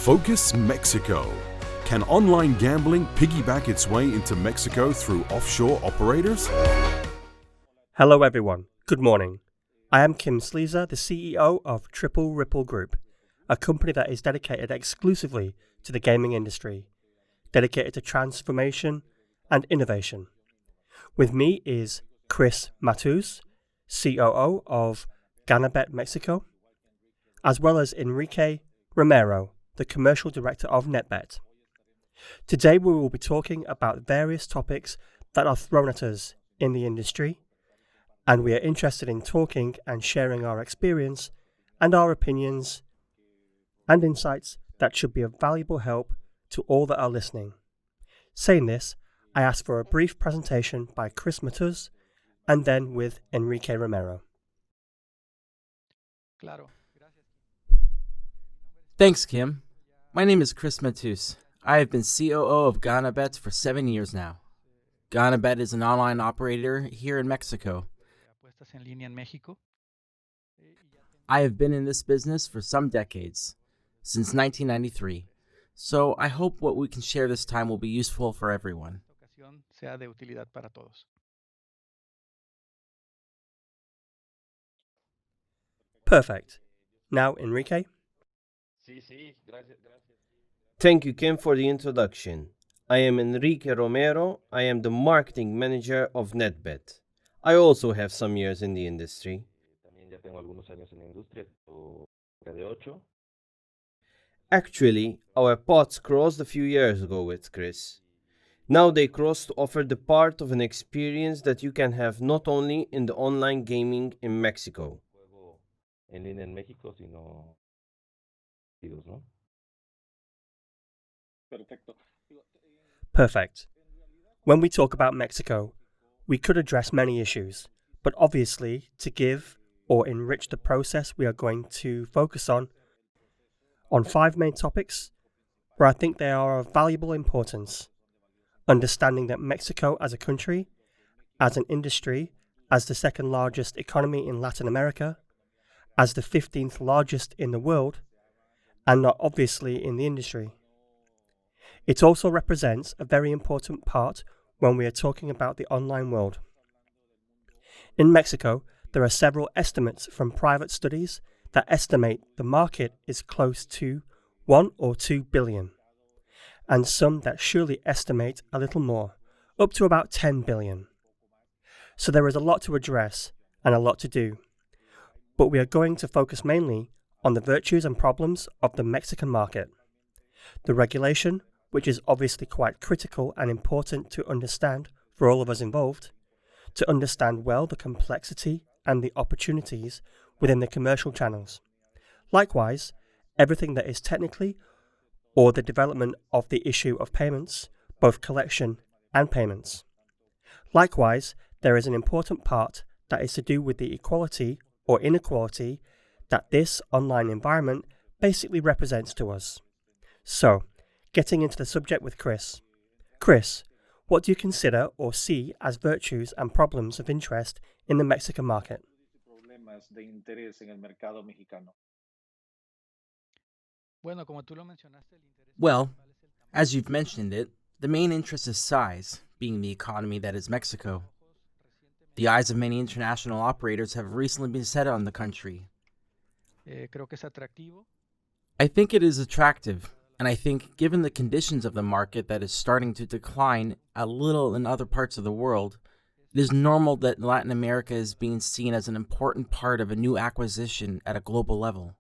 Focus Mexico. Can online gambling piggyback its way into Mexico through offshore operators? Hello everyone, good morning. I am Kim Sleezer, the CEO of Triple Ripple Group, a company that is dedicated exclusively to the gaming industry, dedicated to transformation and innovation. With me is Cris Matuz, COO of Ganabet Mexico, as well as Enrique Romero, the Commercial Director of NetBet. Today we will be talking about various topics that are thrown at us in the industry, and we are interested in talking and sharing our experience and our opinions and insights that should be of valuable help to all that are listening. Saying this, I ask for a brief presentation by Cris Matuz and then with Enrique Romero. Thanks, Kim. My name is Cris Matuz. I have been COO of Ganabet for 7 years now. Ganabet is an online operator here in Mexico. I have been in this business for some decades, since 1993, so I hope what we can share this time will be useful for everyone. Perfect. Now, Enrique. Thank you, Kim, for the introduction. I am Enrique Romero. I am the marketing manager of NetBet. I also have some years in the industry. Actually, our paths crossed a few years ago with Cris. Now they cross to offer the part of an experience that you can have not only in the online gaming in Mexico. Perfect. When we talk about Mexico, we could address many issues, but obviously to give or enrich the process we are going to focus on 5 main topics where I think they are of valuable importance. Understanding that Mexico as a country, as an industry, as the second largest economy in Latin America, as the 15th largest in the world, and not obviously in the industry. It also represents a very important part when we are talking about the online world. In Mexico, there are several estimates from private studies that estimate the market is close to 1 or 2 billion, and some that surely estimate a little more, up to about 10 billion. So there is a lot to address and a lot to do, but we are going to focus mainly on the virtues and problems of the Mexican market. The regulation, which is obviously quite critical and important to understand for all of us involved, to understand well the complexity and the opportunities within the commercial channels. Likewise, everything that is technically or the development of the issue of payments, both collection and payments. Likewise, there is an important part that is to do with the equality or inequality that this online environment basically represents to us. So, getting into the subject with Cris. Cris, what do you consider or see as virtues and problems of interest in the Mexican market? Well, as you've mentioned it, the main interest is size, being the economy that is Mexico. The eyes of many international operators have recently been set on the country. I think it is attractive, and I think given the conditions of the market that is starting to decline a little in other parts of the world, it is normal that Latin America is being seen as an important part of a new acquisition at a global level.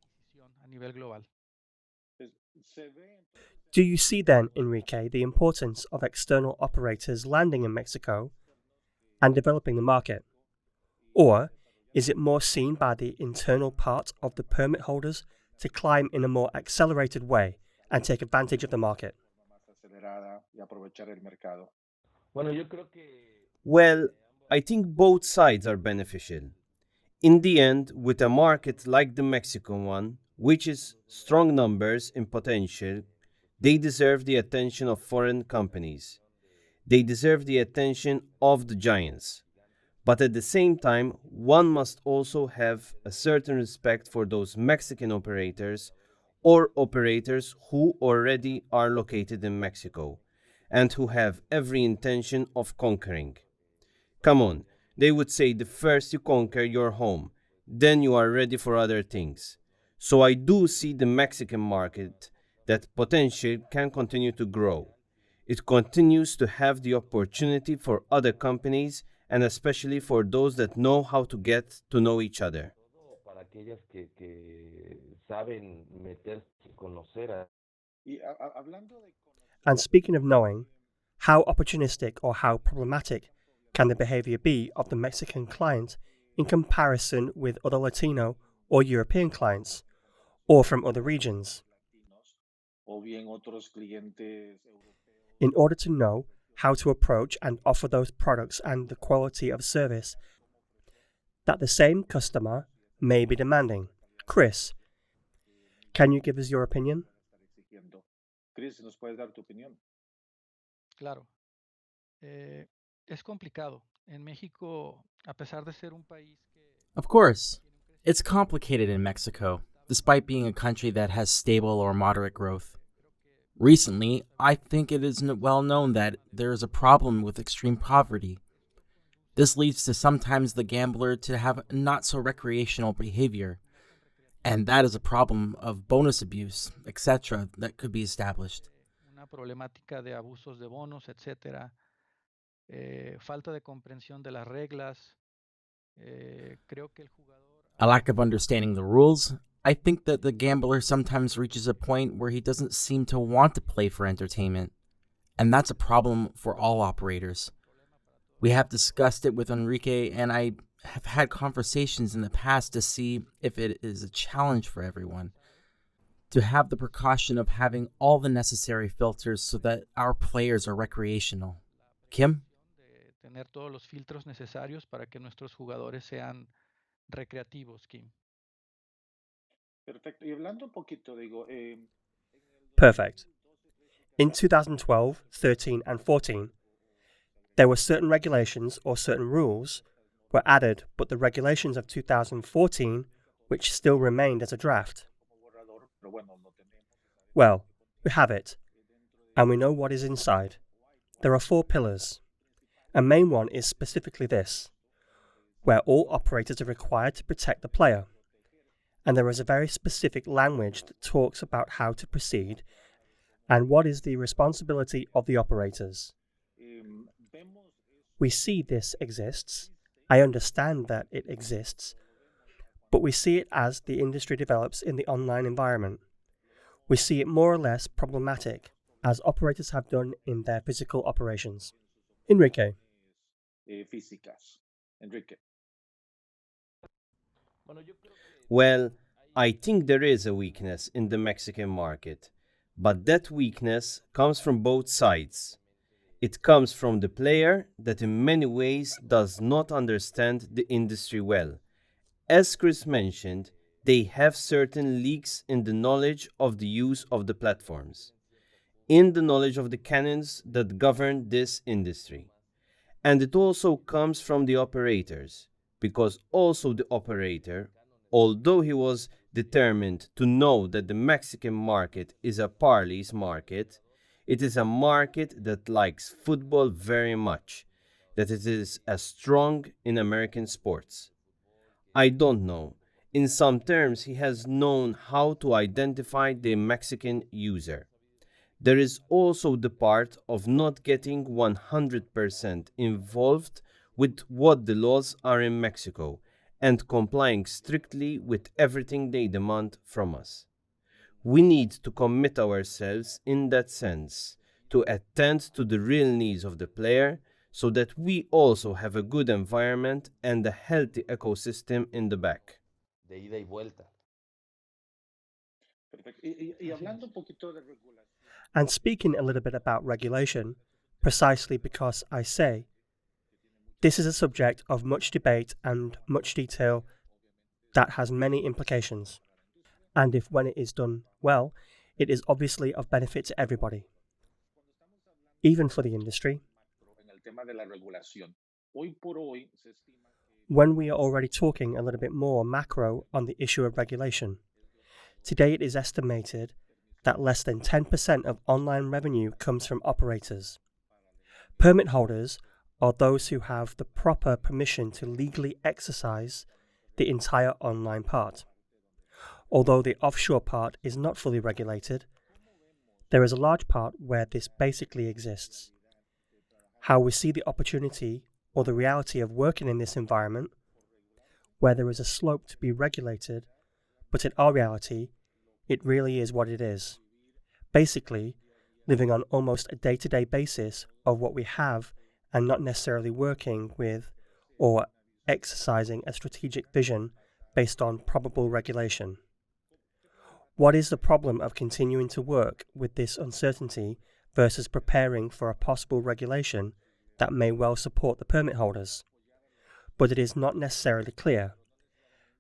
Do you see then, Enrique, the importance of external operators landing in Mexico and developing the market? Or is it more seen by the internal part of the permit holders to climb in a more accelerated way and take advantage of the market? Well, I think both sides are beneficial. In the end, with a market like the Mexican one, which is strong numbers in potential, they deserve the attention of foreign companies. They deserve the attention of the giants. But at the same time, one must also have a certain respect for those Mexican operators or operators who already are located in Mexico and who have every intention of conquering. Come on, they would say the first you conquer your home, then you are ready for other things. So I do see the Mexican market that potential can continue to grow. It continues to have the opportunity for other companies and especially for those that know how to get to know each other. Para aquellas que saben meterse y conocer a... And speaking of knowing, how opportunistic or how problematic can the behavior be of the Mexican client in comparison with other Latino or European clients, or from other regions? In order to know how to approach and offer those products and the quality of service that the same customer may be demanding. Cris, can you give us your opinion? Cris, ¿nos puedes dar tu opinión? Claro. Es complicado. En México, a pesar de ser un país que... Of course, it's complicated in Mexico, despite being a country that has stable or moderate growth. Recently, I think it is well known that there is a problem with extreme poverty. This leads to sometimes the gambler to have not so recreational behavior, and that is a problem of bonus abuse, etc., that could be established. Una problemática de abusos de bonos, etc. Falta de comprensión de las reglas. Creo que el jugador... A lack of understanding the rules. I think that the gambler sometimes reaches a point where he doesn't seem to want to play for entertainment, and that's a problem for all operators. We have discussed it with Enrique, and I have had conversations in the past to see if it is a challenge for everyone to have the precaution of having all the necessary filters so that our players are recreational. Kim? De tener todos los filtros necesarios para que nuestros jugadores sean recreativos, Kim. Perfecto. Y hablando un poquito, digo... Perfect. In 2012, 13 and 14, there were certain regulations or certain rules were added, but the regulations of 2014, which still remained as a draft. Well, we have it, and we know what is inside. There are 4 pillars. A main one is specifically this, where all operators are required to protect the player. And there is a very specific language that talks about how to proceed and what is the responsibility of the operators. We see this exists. I understand that it exists, but we see it as the industry develops in the online environment. We see it more or less problematic, as operators have done in their physical operations. Enrique. Físicas. Enrique. Well, I think there is a weakness in the Mexican market, but that weakness comes from both sides. It comes from the player that in many ways does not understand the industry well. As Cris mentioned, they have certain leaks in the knowledge of the use of the platforms, in the knowledge of the canons that govern this industry. And it also comes from the operators, because also the operator, although he was determined to know that the Mexican market is a parlays market, it is a market that likes football very much, that it is as strong in American sports. I don't know. In some terms, he has known how to identify the Mexican user. There is also the part of not getting 100% involved with what the laws are in Mexico and complying strictly with everything they demand from us. We need to commit ourselves in that sense to attend to the real needs of the player so that we also have a good environment and a healthy ecosystem in the back. De ida y vuelta. Perfecto. Y hablando un poquito de regulación. And speaking a little bit about regulation, precisely because I say, this is a subject of much debate and much detail that has many implications. And if when it is done well, it is obviously of benefit to everybody, even for the industry. En el tema de la regulación. Hoy por hoy se estima que... When we are already talking a little bit more macro on the issue of regulation, Today it is estimated that less than 10% of online revenue comes from operators. Permit holders are those who have the proper permission to legally exercise the entire online part. Although the offshore part is not fully regulated, there is a large part where this basically exists. How we see the opportunity or the reality of working in this environment, where there is a slope to be regulated, but in our reality, it really is what it is. Basically, living on almost a day-to-day basis of what we have and not necessarily working with or exercising a strategic vision based on probable regulation. What is the problem of continuing to work with this uncertainty versus preparing for a possible regulation that may well support the permit holders? But it is not necessarily clear.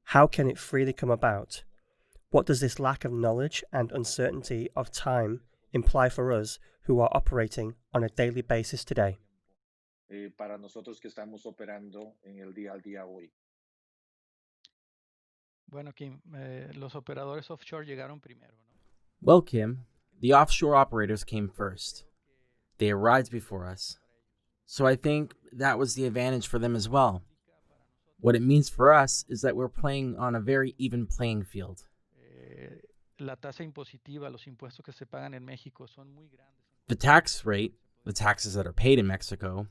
How can it freely come about? What does this lack of knowledge and uncertainty of time imply for us who are operating on a daily basis today? Para nosotros que estamos operando en el día al día hoy. Bueno, Kim, los operadores offshore llegaron primero, ¿no? Well, Kim, the offshore operators came first. They arrived before us. So I think that was the advantage for them as well. What it means for us is that we're playing on a very even playing field. La tasa impositiva, los impuestos que se pagan en México son muy grandes. The tax rate, the taxes that are paid in Mexico,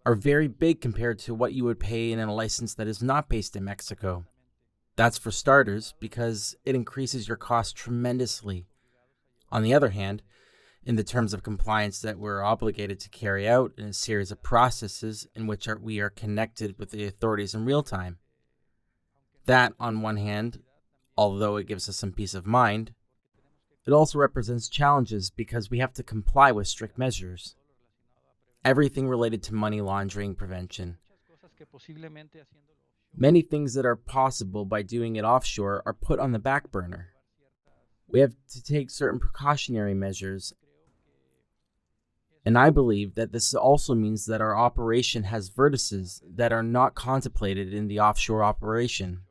are very big compared to what you would pay in a license that is not based in Mexico. That's for starters because it increases your cost tremendously. On the other hand, in the terms of compliance that we're obligated to carry out in a series of processes in which we are connected with the authorities in real time. That, on one hand, although it gives us some peace of mind, it also represents challenges because we have to comply with strict measures. Everything related to money laundering prevention. Many things that are possible by doing it offshore are put on the back burner. We have to take certain precautionary measures, and I believe that this also means that our operation has vertices that are not contemplated in the offshore operation.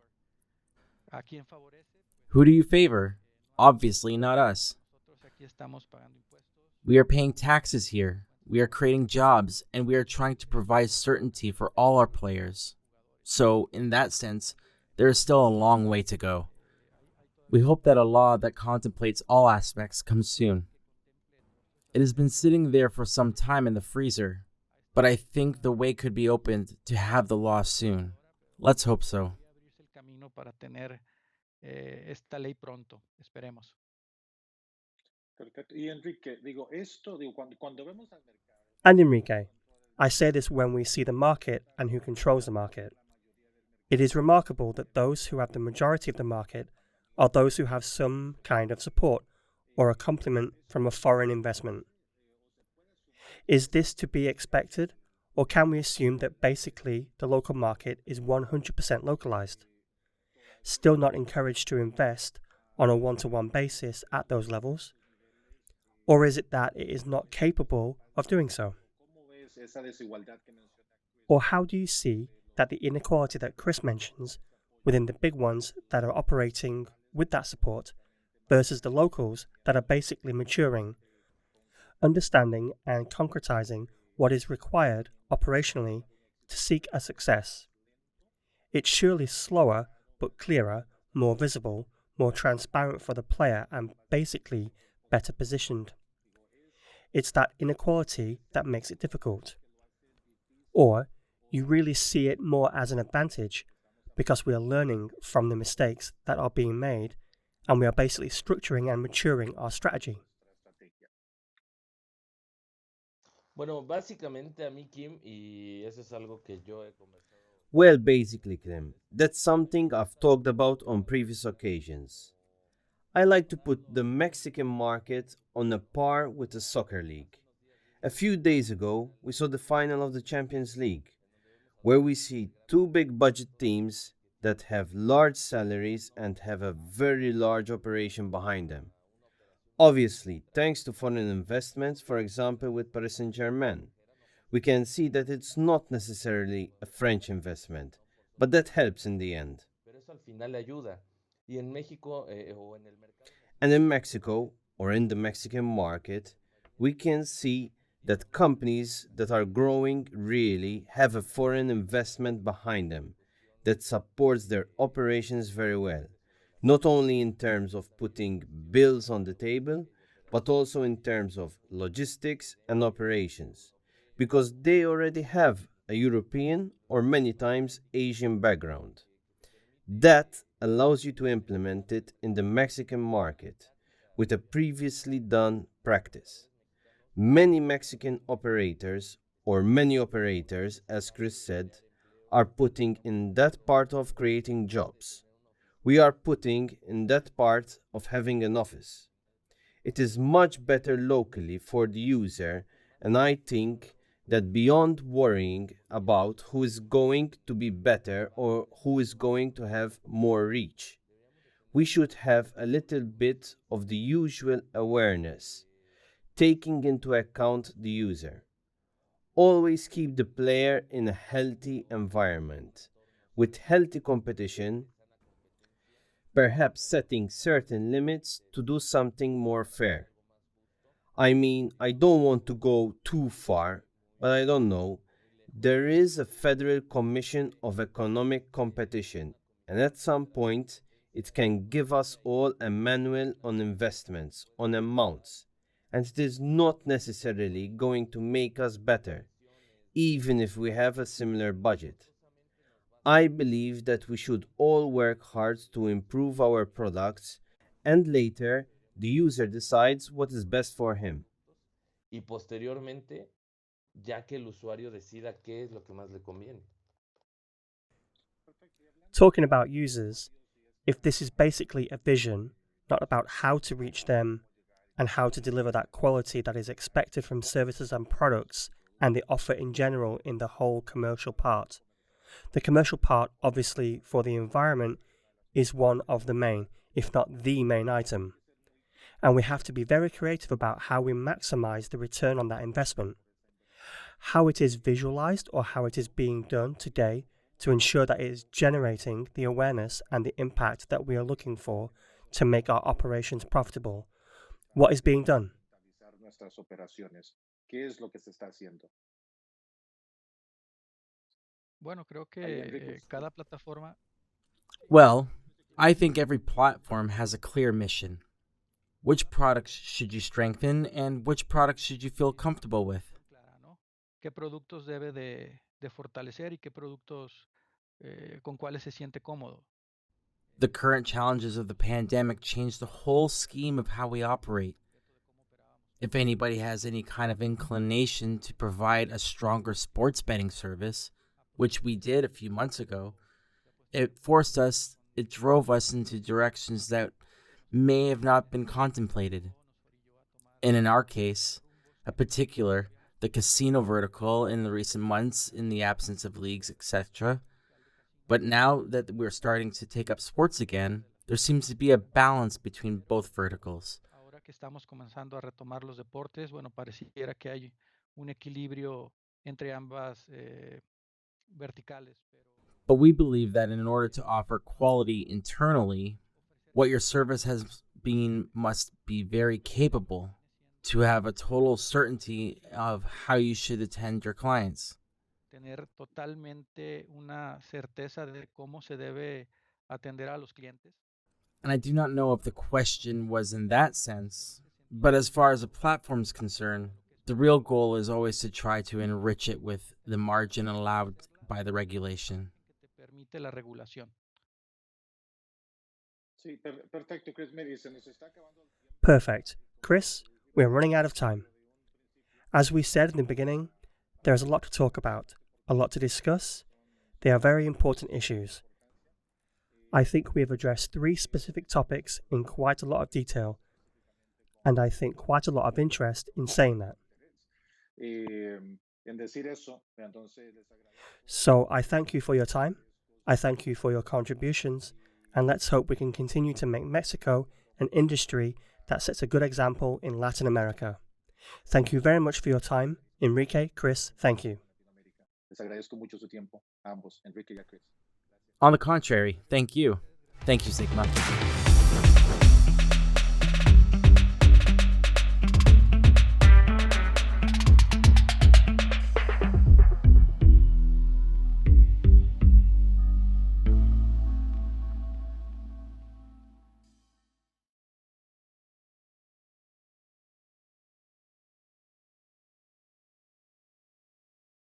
Who do you favor? Obviously not us. We are paying taxes here, we are creating jobs, and we are trying to provide certainty for all our players. So, in that sense, there is still a long way to go. We hope that a law that contemplates all aspects comes soon. It has been sitting there for some time in the freezer, but I think the way could be opened to have the law soon. Let's hope so. Perfecto. Y Enrique, cuando vemos al mercado. And Enrique, I say this when we see the market and who controls the market. It is remarkable that those who have the majority of the market are those who have some kind of support or a complement from a foreign investment. Is this to be expected, or can we assume that basically the local market is 100% localized, still not encouraged to invest on a one-to-one basis at those levels? Or is it that it is not capable of doing so? Or how do you see that the inequality that Cris mentions within the big ones that are operating with that support versus the locals that are basically maturing, understanding and concretizing what is required operationally to seek a success? It's surely slower but clearer, more visible, more transparent for the player and basically better positioned. It's that inequality that makes it difficult. Or you really see it more as an advantage because we are learning from the mistakes that are being made and we are basically structuring and maturing our strategy. Bueno, básicamente a mí, Kim, y eso es algo que yo he conversado. Well, basically, Clem, that's something I've talked about on previous occasions. I like to put the Mexican market on a par with the soccer league. A few days ago, we saw the final of the Champions League, where we see two big budget teams that have large salaries and have a very large operation behind them. Obviously, thanks to foreign investments, for example with Paris Saint-Germain, we can see that it's not necessarily a French investment, but that helps in the end. Pero eso al final le ayuda. Y en México o en el mercado. And in Mexico, or in the Mexican market, we can see that companies that are growing really have a foreign investment behind them that supports their operations very well, not only in terms of putting bills on the table, but also in terms of logistics and operations, because they already have a European or many times Asian background. That allows you to implement it in the Mexican market with a previously done practice. Many Mexican operators, or many operators, as Cris said, are putting in that part of creating jobs. We are putting in that part of having an office. It is much better locally for the user, and I think that beyond worrying about who is going to be better or who is going to have more reach, we should have a little bit of the usual awareness, taking into account the user. Always keep the player in a healthy environment, with healthy competition, perhaps setting certain limits to do something more fair. I mean, I don't want to go too far, but I don't know. There is a Federal Commission of Economic Competition, and at some point it can give us all a manual on investments, on amounts, and it is not necessarily going to make us better, even if we have a similar budget. I believe that we should all work hard to improve our products, and later the user decides what is best for him. Y posteriormente, ya que el usuario decida qué es lo que más le conviene. Talking about users, if this is basically a vision, not about how to reach them and how to deliver that quality that is expected from services and products and the offer in general in the whole commercial part. The commercial part, obviously, for the environment is one of the main, if not the main item. And we have to be very creative about how we maximize the return on that investment. How it is visualized or how it is being done today to ensure that it is generating the awareness and the impact that we are looking for to make our operations profitable. What is being done? Nuestras operaciones. ¿Qué es lo que se está haciendo? Bueno, creo Ahí, Enrique. que cada plataforma Well, I think every platform has a clear mission. Which products should you strengthen and which products should you feel comfortable with? clara, ¿no? ¿Qué productos debe de fortalecer y qué productos con cuáles se siente cómodo? The current challenges of the pandemic changed the whole scheme of how we operate. If anybody has any kind of inclination to provide a stronger sports betting service, which we did a few months ago, it drove us into directions that may have not been contemplated. And in our case, the casino vertical in the recent months in the absence of leagues, etc. But now that we're starting to take up sports again, there seems to be a balance between both verticals. Ahora que estamos comenzando a retomar los deportes, bueno, pareciera que hay un equilibrio entre ambas verticales. But we believe that in order to offer quality internally, what your service has been must be very capable to have a total certainty of how you should attend your clients. Tener totalmente una certeza de cómo se debe atender a los clientes. And I do not know if the question was in that sense, but as far as a platform is concerned, the real goal is always to try to enrich it with the margin allowed by the regulation. Que te permite la regulación. Sí, perfecto, Cris. Mire, se nos está acabando el tiempo. Perfect. Cris, we are running out of time. As we said in the beginning, there is a lot to talk about, a lot to discuss. They are very important issues. I think we have addressed 3 specific topics in quite a lot of detail, and I think quite a lot of interest in saying that. En decir eso, entonces les agradezco. So I thank you for your time, I thank you for your contributions, and let's hope we can continue to make Mexico an industry that sets a good example in Latin America. Thank you very much for your time. Enrique, Cris, thank you. Les agradezco mucho su tiempo, a ambos, Enrique y a Cris. On the contrary, thank you. Thank you, SiGMA.